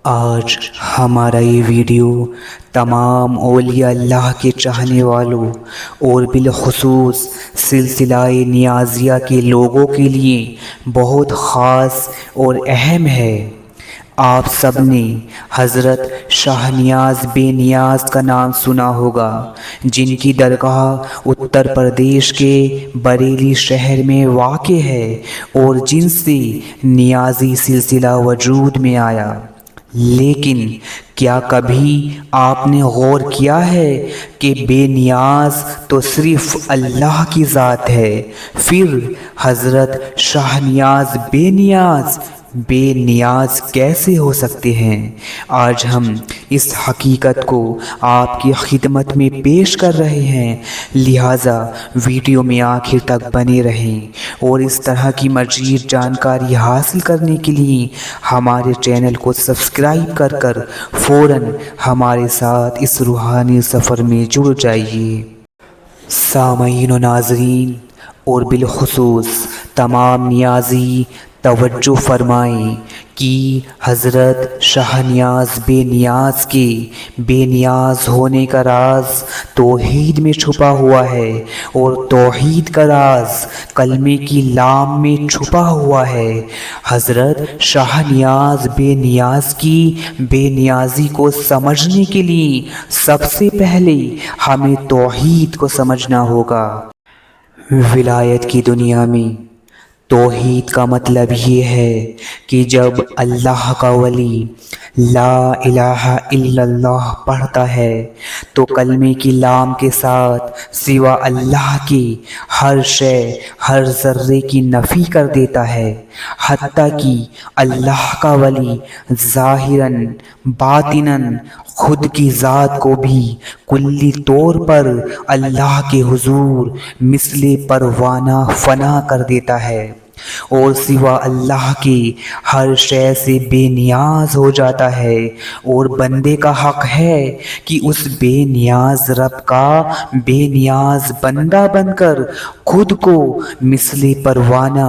آج ہمارا یہ ویڈیو تمام اولیاء اللہ کے چاہنے والوں اور بالخصوص سلسلہ نیازیہ کے لوگوں کے لیے بہت خاص اور اہم ہے۔ آپ سب نے حضرت شاہ نیاز بے نیاز کا نام سنا ہوگا، جن کی درگاہ اتر پردیش کے بریلی شہر میں واقع ہے اور جن سے نیازی سلسلہ وجود میں آیا۔ لیکن کیا کبھی آپ نے غور کیا ہے کہ بے نیاز تو صرف اللہ کی ذات ہے، پھر حضرت شاہ نیاز بے نیاز کیسے ہو سکتے ہیں؟ آج ہم اس حقیقت کو آپ کی خدمت میں پیش کر رہے ہیں، لہٰذا ویڈیو میں آخر تک بنے رہیں اور اس طرح کی مزید جانکاری حاصل کرنے کے لیے ہمارے چینل کو سبسکرائب کر فوراً ہمارے ساتھ اس روحانی سفر میں جڑ جائیے۔ سامعین و ناظرین اور بالخصوص تمام نیازی توجہ فرمائیں کہ حضرت شاہ نیاز بے نیاز کے بے نیاز ہونے کا راز توحید میں چھپا ہوا ہے اور توحید کا راز کلمے کی لام میں چھپا ہوا ہے۔ حضرت شاہ نیاز بے نیاز کی بے نیازی کو سمجھنے کے لیے سب سے پہلے ہمیں توحید کو سمجھنا ہوگا۔ ولایت کی دنیا میں توحید کا مطلب یہ ہے کہ جب اللہ کا ولی لا الہ الا اللہ پڑھتا ہے تو کلمے کی لام کے ساتھ سوا اللہ کے ہر شے ہر ذرے کی نفی کر دیتا ہے، حتیٰ کہ اللہ کا ولی ظاہراً باطناً خود کی ذات کو بھی کلی طور پر اللہ کے حضور مثل پروانہ فنا کر دیتا ہے اور سوا اللہ کے ہر شے سے بے نیاز ہو جاتا ہے، اور بندے کا حق ہے کہ اس بے نیاز رب کا بے نیاز بندہ بن کر خود کو مثل پروانہ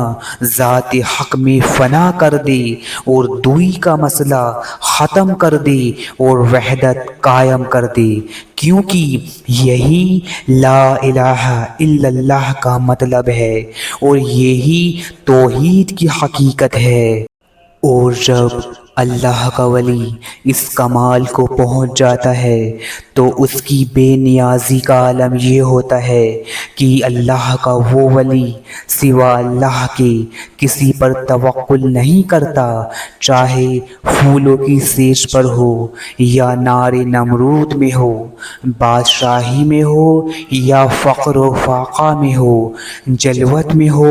ذات حق میں فنا کر دے اور دوئی کا مسئلہ ختم کر دے اور وحدت قائم کر دے، کیونکہ یہی لا الہ الا اللہ کا مطلب ہے اور یہی توحید کی حقیقت ہے۔ اور جب اللہ کا ولی اس کمال کو پہنچ جاتا ہے تو اس کی بے نیازی کا عالم یہ ہوتا ہے کہ اللہ کا وہ ولی سوا اللہ کے کسی پر توکل نہیں کرتا، چاہے پھولوں کی سیج پر ہو یا نار نمرود میں ہو، بادشاہی میں ہو یا فقر و فاقہ میں ہو، جلوت میں ہو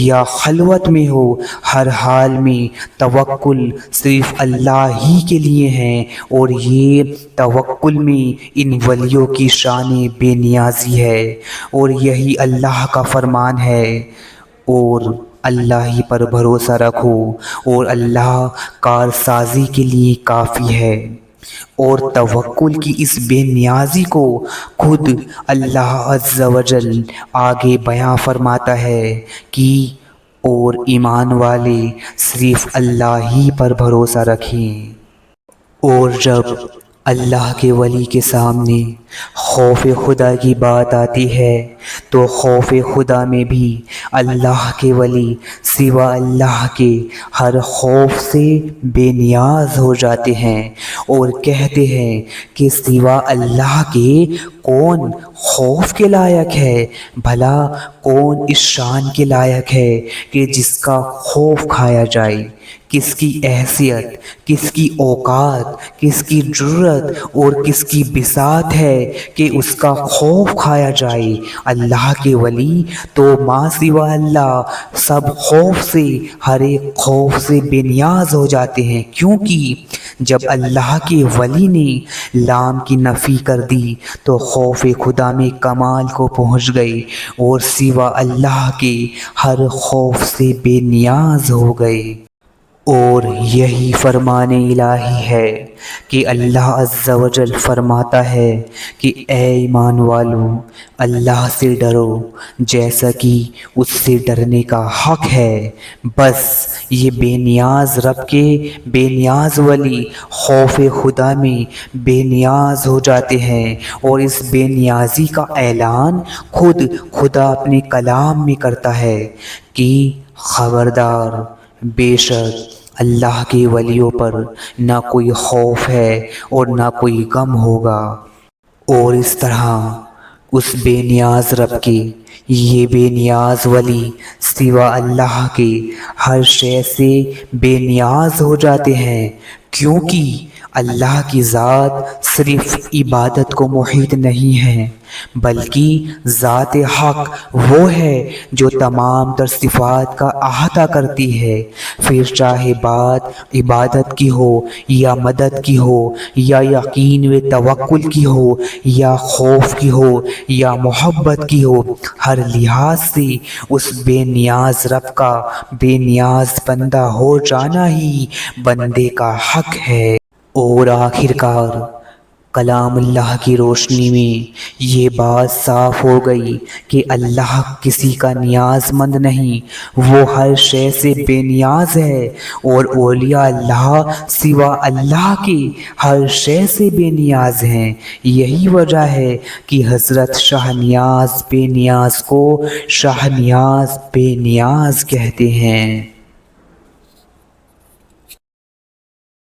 یا خلوت میں ہو، ہر حال میں توکل صرف اللہ ہی کے لیے ہے، اور یہ توکل میں ان ولیوں کی شان بے نیازی ہے، اور یہی اللہ کا فرمان ہے۔ اور اللہ ہی پر بھروسہ رکھو اور اللہ کارسازی کے لیے کافی ہے۔ اور توکل کی اس بے نیازی کو خود اللہ عز و جل آگے بیان فرماتا ہے کہ اور ایمان والے صرف اللہ ہی پر بھروسہ رکھیں۔ اور جب اللہ کے ولی کے سامنے خوف خدا کی بات آتی ہے تو خوف خدا میں بھی اللہ کے ولی سوا اللہ کے ہر خوف سے بے نیاز ہو جاتے ہیں اور کہتے ہیں کہ سوا اللہ کے کون خوف کے لائق ہے، بھلا کون اس شان کے لائق ہے کہ جس کا خوف کھایا جائے، کس کی حیثیت، کس کی اوقات، کس کی جرت اور کس کی بساط ہے کہ اس کا خوف کھایا جائے۔ اللہ کے ولی تو ما سوا اللہ سب خوف سے ہر ایک خوف سے بے نیاز ہو جاتے ہیں، کیونکہ جب اللہ کے ولی نے لام کی نفی کر دی تو خوف خدا میں کمال کو پہنچ گئے اور سوا اللہ کے ہر خوف سے بے نیاز ہو گئے۔ اور یہی فرمان الہی ہے کہ اللہ عز و جل فرماتا ہے کہ اے ایمان والو، اللہ سے ڈرو جیسا کہ اس سے ڈرنے کا حق ہے۔ بس یہ بے نیاز رب کے بے نیاز ولی خوف خدا میں بے نیاز ہو جاتے ہیں، اور اس بے نیازی کا اعلان خود خدا اپنے کلام میں کرتا ہے کہ خبردار، بے شک اللہ کے ولیوں پر نہ کوئی خوف ہے اور نہ کوئی غم ہوگا۔ اور اس طرح اس بے نیاز رب کے یہ بے نیاز ولی سوا اللہ کے ہر شے سے بے نیاز ہو جاتے ہیں، کیونکہ اللہ کی ذات صرف عبادت کو محیط نہیں ہے، بلکہ ذات حق وہ ہے جو تمام تر صفات کا احاطہ کرتی ہے، پھر چاہے بات عبادت کی ہو یا مدد کی ہو یا یقین و توکل کی ہو یا خوف کی ہو یا محبت کی ہو، ہر لحاظ سے اس بے نیاز رب کا بے نیاز بندہ ہو جانا ہی بندے کا حق ہے۔ اور آخرکار کلام اللہ کی روشنی میں یہ بات صاف ہو گئی کہ اللہ کسی کا نیاز مند نہیں، وہ ہر شے سے بے نیاز ہے، اور اولیاء اللہ سوا اللہ کے ہر شے سے بے نیاز ہیں۔ یہی وجہ ہے کہ حضرت شاہ نیاز بے نیاز کو شاہ نیاز بے نیاز کہتے ہیں۔